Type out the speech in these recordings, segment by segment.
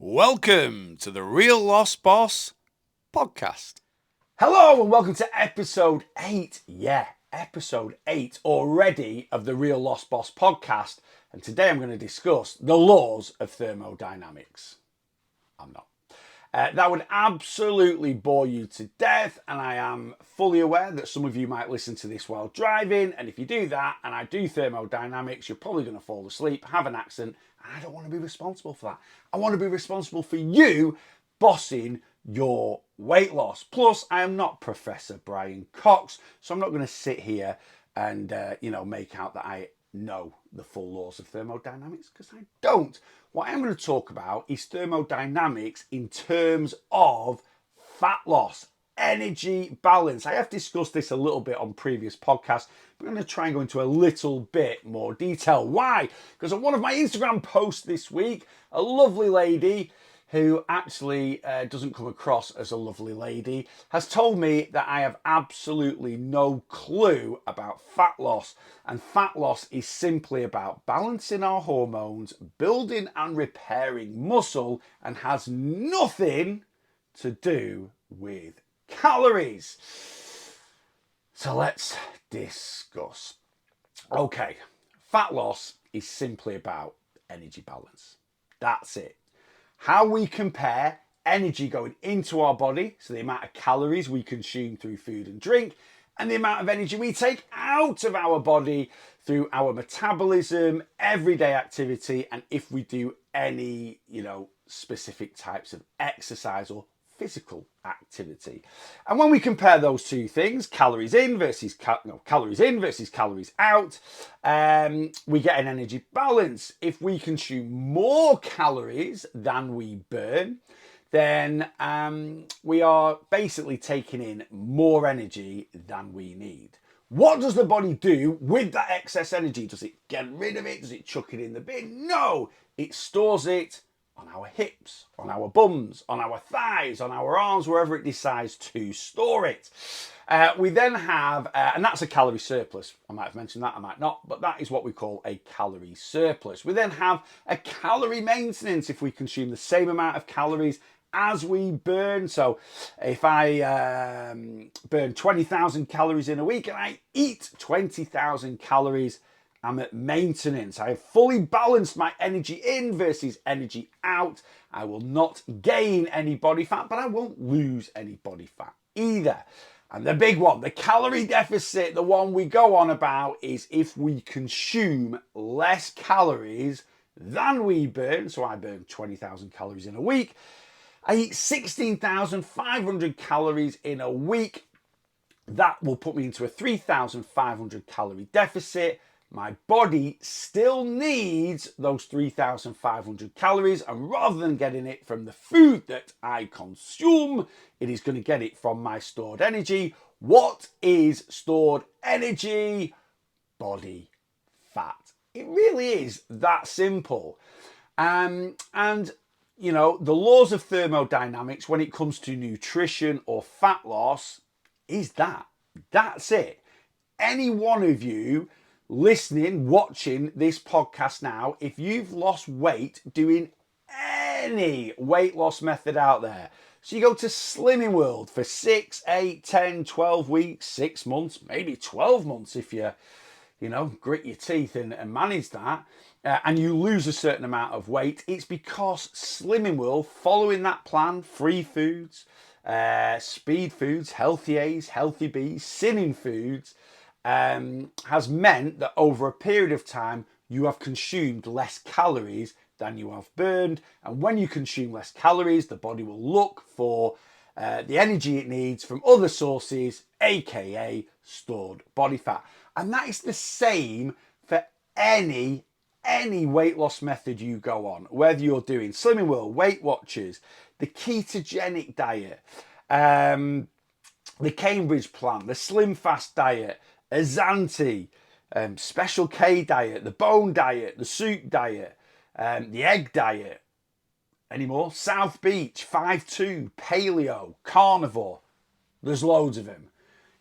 Welcome to the Real Lost Boss podcast. Hello and welcome to episode 8. Yeah, episode 8 already of the Real Lost Boss podcast. And today I'm going to discuss the laws of thermodynamics. I'm not. That would absolutely bore you to death, and I am fully aware that some of you might listen to this while driving, and if you do that, and I do thermodynamics, you're probably going to fall asleep, have an accident, and I don't want to be responsible for that. I want to be responsible for you bossing your weight loss. Plus, I am not Professor Brian Cox, so I'm not going to sit here and, make out that I know the full laws of thermodynamics, because I don't. What I'm going to talk about is thermodynamics in terms of fat loss, energy balance. I have discussed this a little bit on previous podcasts, but I'm going to try and go into a little bit more detail. Why? Because on one of my Instagram posts this week, a lovely lady who actually doesn't come across as a lovely lady, has told me that I have absolutely no clue about fat loss. And fat loss is simply about balancing our hormones, building and repairing muscle, and has nothing to do with calories. So let's discuss. Okay, fat loss is simply about energy balance. That's it. How we compare energy going into our body, so the amount of calories we consume through food and drink, and the amount of energy we take out of our body through our metabolism, everyday activity, and if we do any, specific types of exercise or physical activity. And when we compare those two things, calories in versus calories out, we get an energy balance. If we consume more calories than we burn, then we are basically taking in more energy than we need. What does the body do with that excess energy? Does it get rid of it? Does it chuck it in the bin? No, it stores it on our hips, on our bums, on our thighs, on our arms, wherever it decides to store it. We then have, and that's a calorie surplus. I might have mentioned that, I might not, but that is what we call a calorie surplus. We then have a calorie maintenance if we consume the same amount of calories as we burn. So if I burn 20,000 calories in a week and I eat 20,000 calories, I'm at maintenance. I have fully balanced my energy in versus energy out. I will not gain any body fat, but I won't lose any body fat either. And the big one, the calorie deficit, the one we go on about, is if we consume less calories than we burn. So I burn 20,000 calories in a week. I eat 16,500 calories in a week. That will put me into a 3,500 calorie deficit. My body still needs those 3,500 calories, and rather than getting it from the food that I consume, it is going to get it from my stored energy. What is stored energy? Body fat. It really is that simple. The laws of thermodynamics when it comes to nutrition or fat loss is that. That's it. Any one of you listening, watching this podcast now, if you've lost weight doing any weight loss method out there, so you go to Slimming World for 6, 8, 10, 12 weeks, 6 months, maybe 12 months if you grit your teeth and manage that, and you lose a certain amount of weight, it's because Slimming World, following that plan, free foods, speed foods, healthy A's, healthy B's, sinning foods, has meant that over a period of time, you have consumed less calories than you have burned. And when you consume less calories, the body will look for the energy it needs from other sources, aka stored body fat. And that is the same for any weight loss method you go on, whether you're doing Slimming World, Weight Watchers, the ketogenic diet, the Cambridge plan, the Slim Fast diet, Azanti, Special K diet, the bone diet, the soup diet, the egg diet. Any more? South Beach, 5-2, paleo, carnivore. There's loads of them.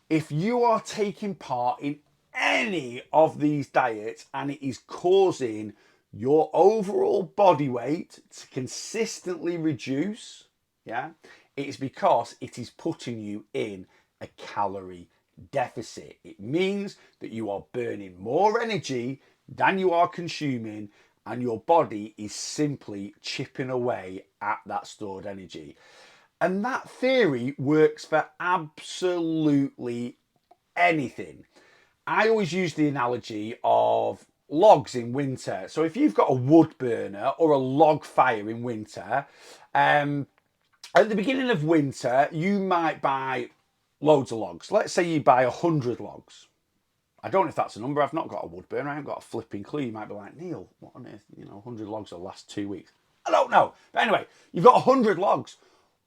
If you are taking part in any of these diets and it is causing your overall body weight to consistently reduce, yeah, it's because it is putting you in a calorie deficit. It means that you are burning more energy than you are consuming, and your body is simply chipping away at that stored energy. And that theory works for absolutely anything. I always use the analogy of logs in winter. So if you've got a wood burner or a log fire in winter, at the beginning of winter, you might buy loads of logs. Let's say you buy 100 logs. I don't know if that's a number. I've not got a wood burner. I haven't got a flipping clue. You might be like, Neil, what on earth? 100 logs will last 2 weeks. I don't know. But anyway, you've got 100 logs.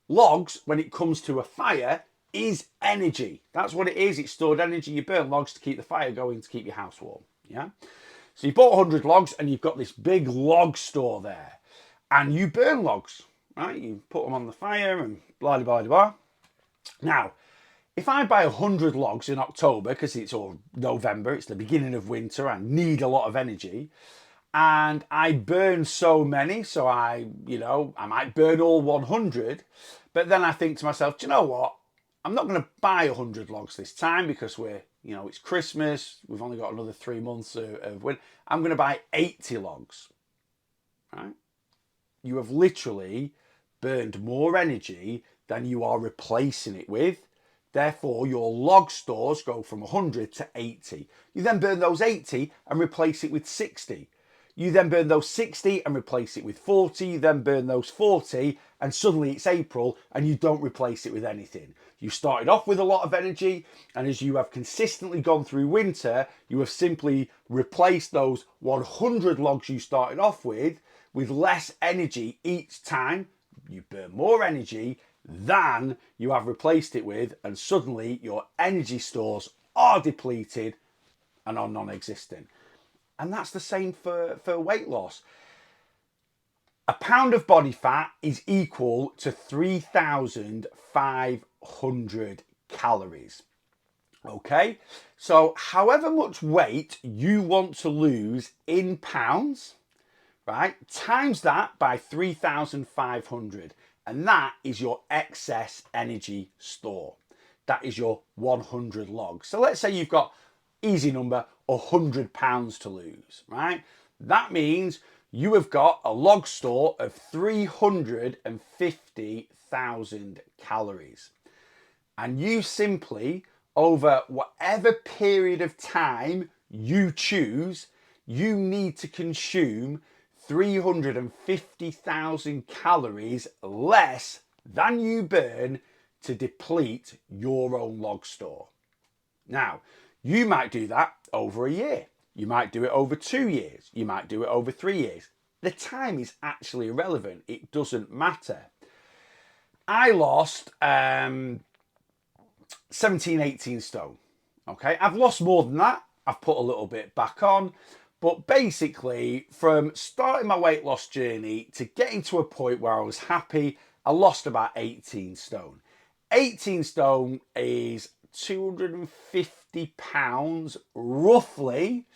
Logs, when it comes to a fire, is energy. That's what it is. It's stored energy. You burn logs to keep the fire going, to keep your house warm. Yeah? So you bought 100 logs and you've got this big log store there. And you burn logs, right? You put them on the fire and blah, blah, blah, blah. Now, if I buy 100 logs in October, because it's all November, it's the beginning of winter, I need a lot of energy, and I burn so many, so I might burn all 100, but then I think to myself, do you know what? I'm not going to buy 100 logs this time because it's Christmas, we've only got another 3 months of winter. I'm going to buy 80 logs, right? You have literally burned more energy than you are replacing it with. Therefore, your log stores go from 100 to 80. You then burn those 80 and replace it with 60. You then burn those 60 and replace it with 40. You then burn those 40 and suddenly it's April and you don't replace it with anything. You started off with a lot of energy, and as you have consistently gone through winter, you have simply replaced those 100 logs you started off with less energy each time. You burn more energy than you have replaced it with, and suddenly your energy stores are depleted and are non-existent. And that's the same for weight loss. A pound of body fat is equal to 3,500 calories. Okay, so however much weight you want to lose in pounds, right, times that by 3,500. And that is your excess energy store. That is your 100 logs. So let's say you've got, easy number, 100 pounds to lose, right? That means you have got a log store of 350,000 calories. And you simply, over whatever period of time you choose, you need to consume 350,000 calories less than you burn to deplete your own log store. Now, you might do that over a year. You might do it over 2 years. You might do it over 3 years. The time is actually irrelevant. It doesn't matter. I lost 17, 18 stone. Okay, I've lost more than that. I've put a little bit back on. But basically, from starting my weight loss journey to getting to a point where I was happy, I lost about 18 stone. 18 stone is 250 pounds roughly.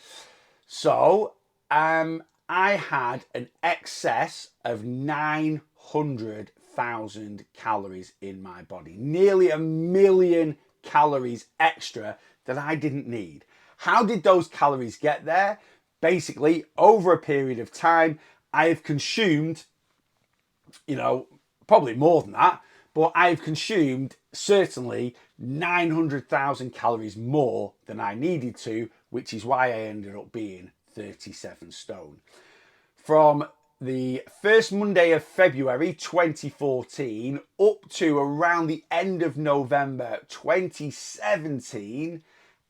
So I had an excess of 900,000 calories in my body. Nearly 1,000,000 calories extra that I didn't need. How did those calories get there? Basically, over a period of time, I have consumed, probably more than that, but I've consumed certainly 900,000 calories more than I needed to, which is why I ended up being 37 stone. From the first Monday of February 2014 up to around the end of November 2017,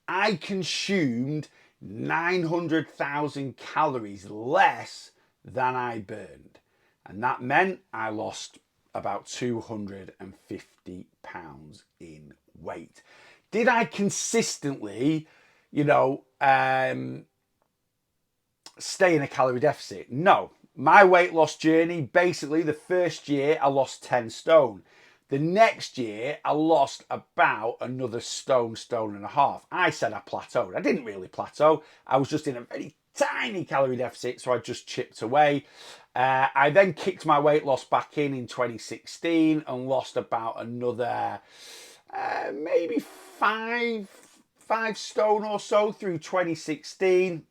I consumed 900,000 calories less than I burned. And that meant I lost about 250 pounds in weight. Did I consistently, stay in a calorie deficit? No. My weight loss journey, basically the first year I lost 10 stone. The next year I lost about another stone and a half. I said I plateaued. I didn't really plateau. I was just in a very tiny calorie deficit, so I just chipped away. I then kicked my weight loss back in 2016 and lost about another maybe five stone or so through 2016.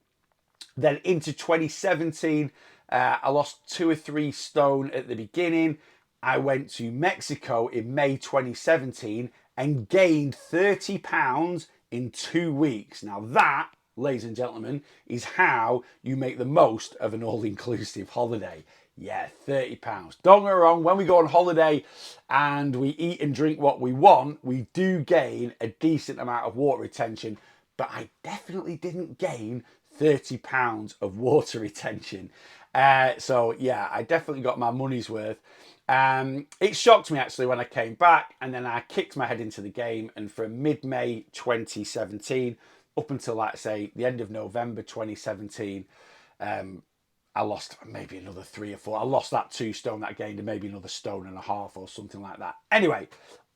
Then into 2017, I lost 2 or 3 stone at the beginning. I went to Mexico in May 2017 and gained 30 pounds in 2 weeks. Now that, ladies and gentlemen, is how you make the most of an all-inclusive holiday. Yeah, 30 pounds. Don't get me wrong, when we go on holiday and we eat and drink what we want, we do gain a decent amount of water retention, but I definitely didn't gain 30 pounds of water retention. So yeah, I definitely got my money's worth. It shocked me actually when I came back, and then I kicked my head into the game, and from mid-May 2017 up until, like I say, the end of November 2017, I lost maybe another 3 or 4. I lost that 2 stone that I gained, and maybe another 1.5 stone or something like that. Anyway,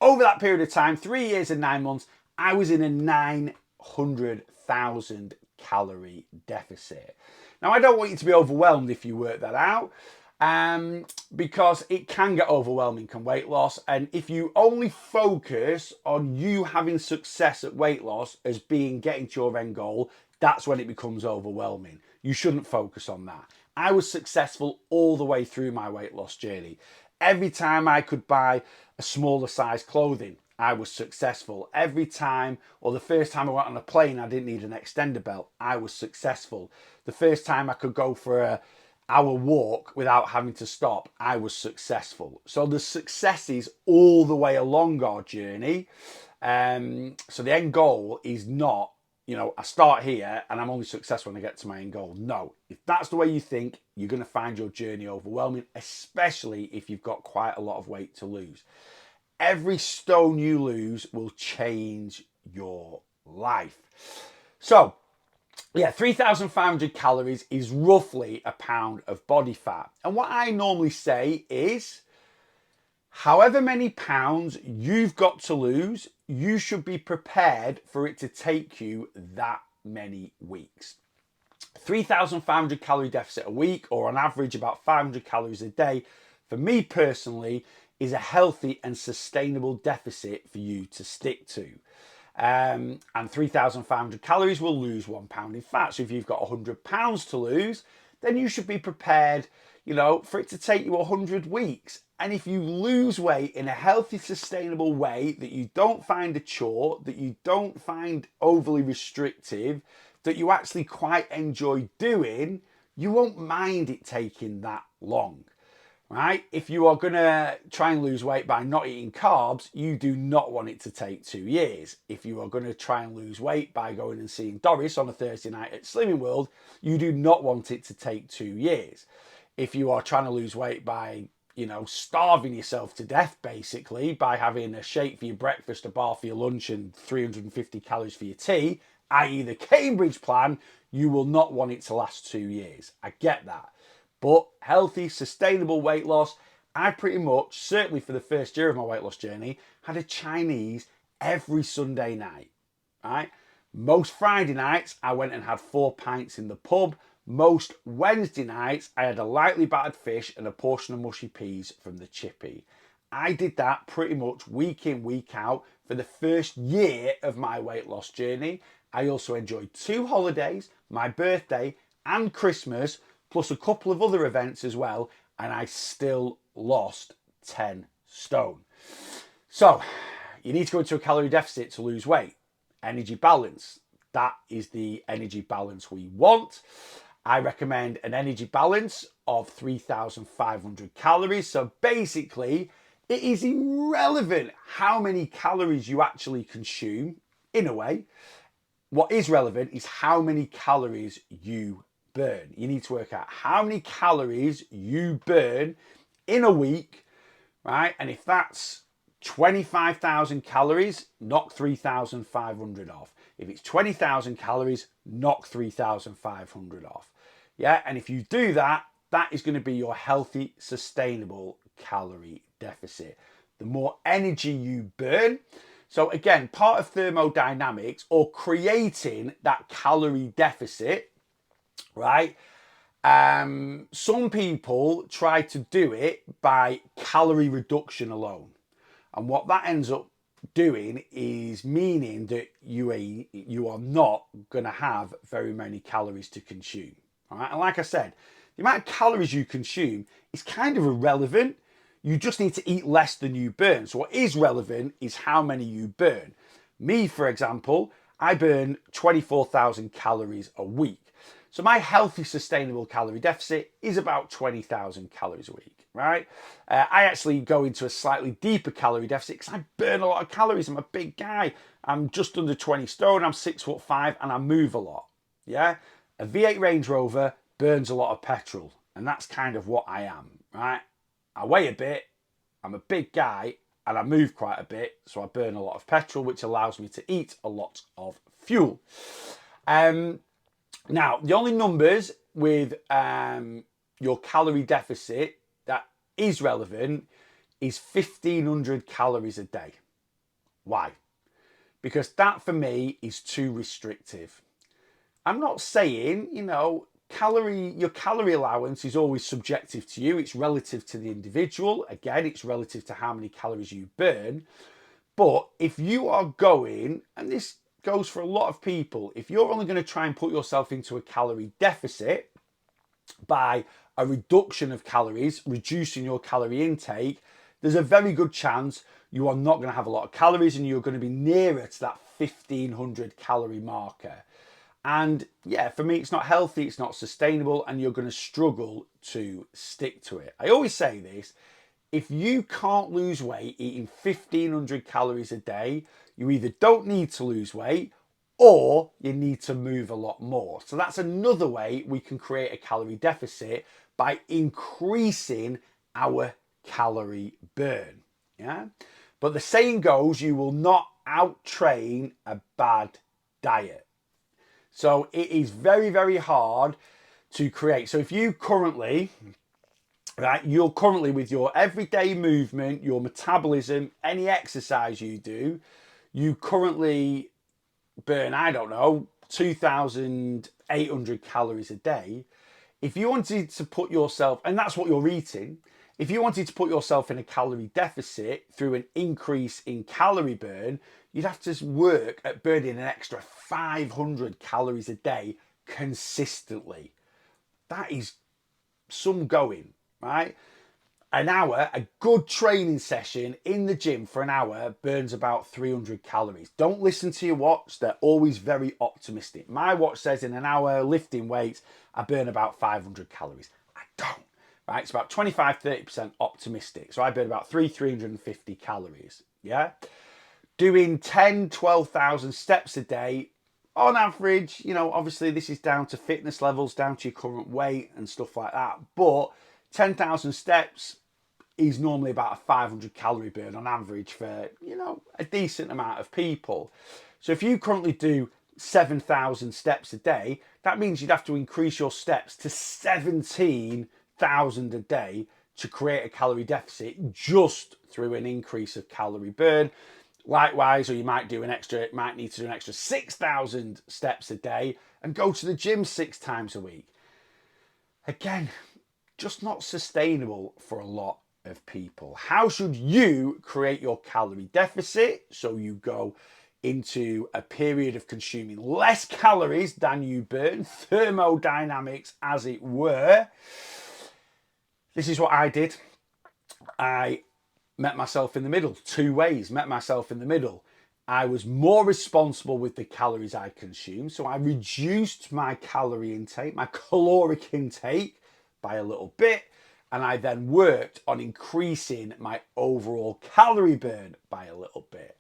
over that period of time, 3 years and 9 months, I was in a 900,000 calorie deficit. Now, I don't want you to be overwhelmed if you work that out, because it can get overwhelming come weight loss. And if you only focus on you having success at weight loss as being getting to your end goal, that's when it becomes overwhelming. You shouldn't focus on that. I was successful all the way through my weight loss journey. Every time I could buy a smaller size clothing, I was successful. Every time, or the first time I went on a plane, I didn't need an extender belt, I was successful. The first time I could go for an hour walk without having to stop, I was successful. So there's successes all the way along our journey. So the end goal is not, I start here and I'm only successful when I get to my end goal. No, if that's the way you think, you're going to find your journey overwhelming, especially if you've got quite a lot of weight to lose. Every stone you lose will change your life. So, yeah, 3,500 calories is roughly a pound of body fat. And what I normally say is, however many pounds you've got to lose, you should be prepared for it to take you that many weeks. 3,500 calorie deficit a week, or on average about 500 calories a day, for me personally, is a healthy and sustainable deficit for you to stick to. And 3,500 calories will lose 1 pound in fat. So if you've got 100 pounds to lose, then you should be prepared, for it to take you 100 weeks. And if you lose weight in a healthy, sustainable way that you don't find a chore, that you don't find overly restrictive, that you actually quite enjoy doing, you won't mind it taking that long. Right? If you are going to try and lose weight by not eating carbs, you do not want it to take 2 years. If you are going to try and lose weight by going and seeing Doris on a Thursday night at Slimming World, you do not want it to take 2 years. If you are trying to lose weight by, starving yourself to death, basically, by having a shake for your breakfast, a bar for your lunch, and 350 calories for your tea, i.e. the Cambridge plan, you will not want it to last 2 years. I get that. But healthy, sustainable weight loss, I pretty much, certainly for the first year of my weight loss journey, had a Chinese every Sunday night, right? Most Friday nights, I went and had 4 pints in the pub. Most Wednesday nights, I had a lightly battered fish and a portion of mushy peas from the chippy. I did that pretty much week in, week out for the first year of my weight loss journey. I also enjoyed 2 holidays, my birthday and Christmas, plus a couple of other events as well, and I still lost 10 stone. So, you need to go into a calorie deficit to lose weight. Energy balance. That is the energy balance we want. I recommend an energy balance of 3,500 calories. So basically, it is irrelevant how many calories you actually consume, in a way. What is relevant is how many calories you burn. You need to work out how many calories you burn in a week, right? And if that's 25,000 calories, knock 3,500 off. If it's 20,000 calories, knock 3,500 off. Yeah, and if you do that, that is going to be your healthy, sustainable calorie deficit. The more energy you burn. So again, part of thermodynamics, or creating that calorie deficit, right? Some people try to do it by calorie reduction alone. And what that ends up doing is meaning that you are not going to have very many calories to consume. All right. And like I said, the amount of calories you consume is kind of irrelevant. You just need to eat less than you burn. So what is relevant is how many you burn. Me, for example, I burn 24,000 calories a week. So my healthy, sustainable calorie deficit is about 20,000 calories a week, right? I actually go into a slightly deeper calorie deficit because I burn a lot of calories. I'm a big guy. I'm just under 20 stone. I'm 6'5", and I move a lot. Yeah, a V8 Range Rover burns a lot of petrol, and that's kind of what I am, right? I weigh a bit. I'm a big guy, and I move quite a bit, so I burn a lot of petrol, which allows me to eat a lot of fuel. Now, the only numbers with your calorie deficit that is relevant is 1,500 calories a day. Why? Because that for me is too restrictive. I'm not saying, your calorie allowance is always subjective to you. It's relative to the individual. Again, it's relative to how many calories you burn. But if you are going, and this goes for a lot of people, if you're only going to try and put yourself into a calorie deficit by a reduction of calories, reducing your calorie intake, there's a very good chance you are not going to have a lot of calories and you're going to be nearer to that 1,500 calorie marker. And yeah, for me, it's not healthy, it's not sustainable, and you're going to struggle to stick to it. I always say this, if you can't lose weight eating 1,500 calories a day, you either don't need to lose weight or you need to move a lot more. So that's another way we can create a calorie deficit, by increasing our calorie burn. Yeah. But the saying goes, you will not out-train a bad diet. So it is very, very hard to create. So if you currently, right, you're currently with your everyday movement, your metabolism, any exercise you do, you currently burn, I don't know, 2,800 calories a day. If you wanted to put yourself, and that's what you're eating, if you wanted to put yourself in a calorie deficit through an increase in calorie burn, you'd have to work at burning an extra 500 calories a day consistently. That is some going, right? An hour, a good training session in the gym for an hour burns about 300 calories. Don't listen to your watch. They're always very optimistic. My watch says in an hour lifting weights, I burn about 500 calories. I don't, right? It's about 25-30% optimistic. So I burn about 350 calories, yeah? Doing 10, 12,000 steps a day, on average, obviously this is down to fitness levels, down to your current weight and stuff like that. But 10,000 steps is normally about a 500 calorie burn on average for, a decent amount of people. So if you currently do 7,000 steps a day, that means you'd have to increase your steps to 17,000 a day to create a calorie deficit just through an increase of calorie burn. Likewise, or you might need to do an extra 6,000 steps a day and go to the gym 6 times a week. Again, just not sustainable for a lot of people. How should you create your calorie deficit so you go into a period of consuming less calories than you burn, thermodynamics as it were? This is what I did. I met myself in the middle, 2 ways, met myself in the middle. I was more responsible with the calories I consumed, so I reduced my calorie intake, my caloric intake by a little bit, and I then worked on increasing my overall calorie burn by a little bit.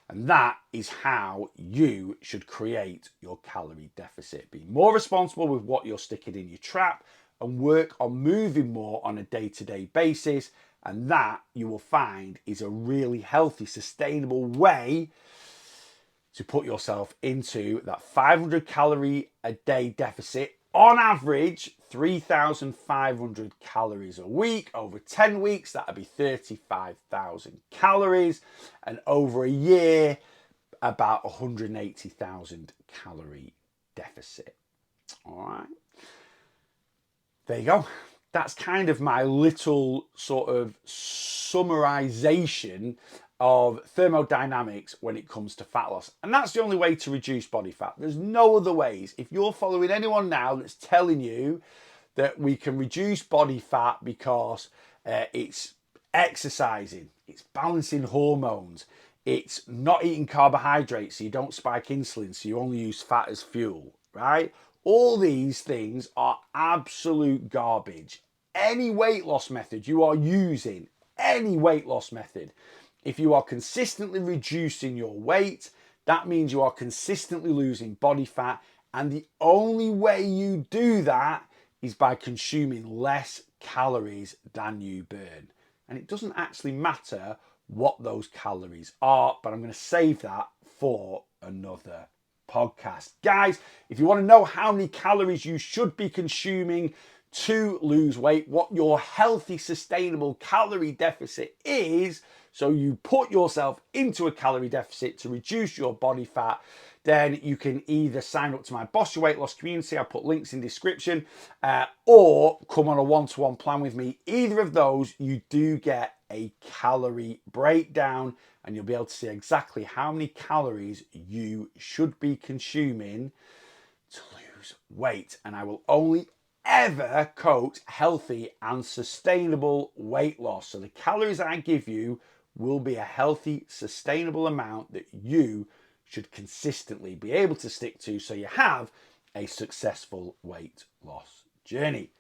And that is how you should create your calorie deficit. Be more responsible with what you're sticking in your trap and work on moving more on a day-to-day basis. And that, you will find, is a really healthy, sustainable way to put yourself into that 500 calorie a day deficit. On average, 3,500 calories a week. Over 10 weeks, that would be 35,000 calories. And over a year, about 180,000 calorie deficit. All right. there you go. That's kind of my little sort of summarization of thermodynamics when it comes to fat loss. And that's the only way to reduce body fat. There's no other ways. If you're following anyone now that's telling you that we can reduce body fat because it's exercising, it's balancing hormones, it's not eating carbohydrates so you don't spike insulin, so you only use fat as fuel, right? All these things are absolute garbage. Any weight loss method you are using, any weight loss method, if you are consistently reducing your weight, that means you are consistently losing body fat. And the only way you do that is by consuming less calories than you burn. And it doesn't actually matter what those calories are, but I'm going to save that for another podcast. Guys, if you want to know how many calories you should be consuming to lose weight, what your healthy, sustainable calorie deficit is, so you put yourself into a calorie deficit to reduce your body fat, then you can either sign up to my Boss Your Weight Loss community, I'll put links in description, or come on a one-to-one plan with me. Either of those, you do get a calorie breakdown and you'll be able to see exactly how many calories you should be consuming to lose weight. And I will only ever coach healthy and sustainable weight loss. So the calories I give you will be a healthy, sustainable amount that you should consistently be able to stick to so you have a successful weight loss journey.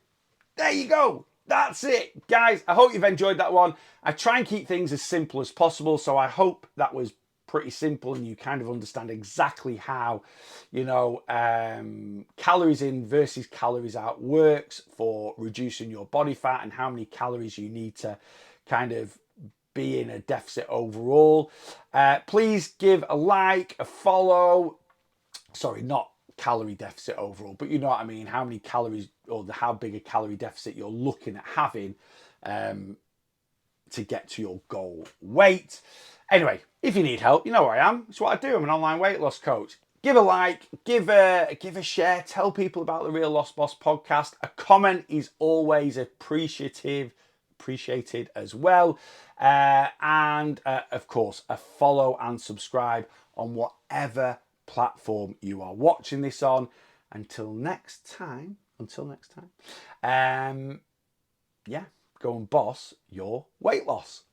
There you go. That's it. Guys, I hope you've enjoyed that one. I try and keep things as simple as possible, so I hope that was pretty simple and you kind of understand exactly how, calories in versus calories out works for reducing your body fat and how many calories you need to kind of be in a deficit overall. Please give a like, a follow. Sorry, not calorie deficit overall, but you know what I mean, how many calories or how big a calorie deficit you're looking at having to get to your goal weight. Anyway, if you need help, you know where I am. It's what I do. I'm an online weight loss coach. Give a like, give a share, tell people about the Real Loss Boss podcast. A comment is always appreciated as well. And of course, a follow and subscribe on whatever platform you are watching this on. Until next time, yeah, go and boss your weight loss.